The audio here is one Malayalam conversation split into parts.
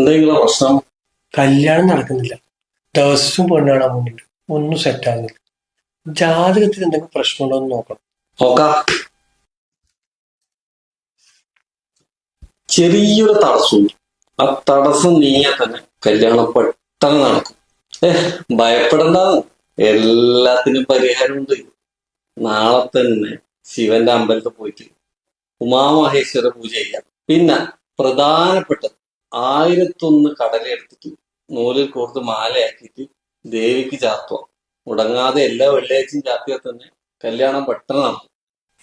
എന്തെങ്കിലും പ്രശ്നം? കല്യാണം നടക്കുന്നില്ല. ദിവസവും പെണ്ണ് കാണാൻ പോകുന്നുണ്ട്. ഒന്നും സെറ്റ് ആകുന്നില്ല. ജാതകത്തിൽ എന്തെങ്കിലും പ്രശ്നമുണ്ടോ എന്ന് നോക്കണം. നോക്കാം. ചെറിയൊരു തടസ്സവും ആ തടസ്സം നീങ്ങിയാൽ തന്നെ കല്യാണം പെട്ടെന്ന് നടക്കും. ഭയപ്പെടണ്ടാന്ന്, എല്ലാത്തിനും പരിഹാരമുണ്ട്. നാളെ തന്നെ ശിവന്റെ അമ്പലത്തിൽ പോയിട്ട് ഉമാമഹേശ്വര പൂജ ചെയ്യാം. പിന്നെ പ്രധാനപ്പെട്ടത് 1001 കടല എടുത്തിട്ട് നൂലിൽ കോർത്ത് മാലയാക്കിയിട്ട് ദേവിക്ക് ചാർത്തുക. മുടങ്ങാതെ എല്ലാ വെള്ളിയാഴ്ചയും ചാർത്തിയാൽ തന്നെ കല്യാണം പെട്ടെന്ന് നടക്കും.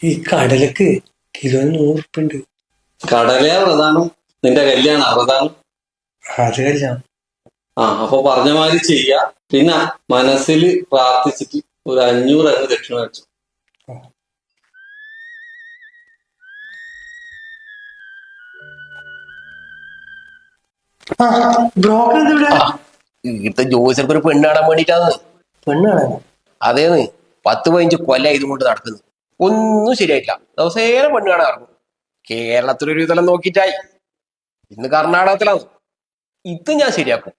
ഈ കടലക്ക് കിലോന് 100 ഉറുപ്പുണ്ട്. കടലയാ പ്രധാനം, നിന്റെ കല്യാണ പ്രധാനം. അത് കല്യാണം. അപ്പൊ പറഞ്ഞ മാതിരി ചെയ്യാ. പിന്നെ മനസ്സിൽ പ്രാർത്ഥിച്ചിട്ട് ഒരു 500 അങ്ങ് ദക്ഷിണ വെച്ചു. ബ്രോക്കർ ഇവിടെ ഇവിടുത്തെ ജോലിസ്ഥർക്ക് ഒരു പെണ്ണ് കാണാൻ വേണ്ടിട്ടാന്ന്. പെണ്ണാണ്. അതേന്ന് 10-15 കൊല്ലം ഇതും കൊണ്ട് നടക്കുന്നു. ഒന്നും ശരിയായിട്ടില്ല. ദിവസേന പെണ്ണ് കാണാൻ ഇറങ്ങും. കേരളത്തിലൊരു ഇതെല്ലാം നോക്കിയിട്ടായി. ഇന്ന് കർണാടകത്തിലാണ്. ഇത് ഞാൻ ശരിയാക്കും.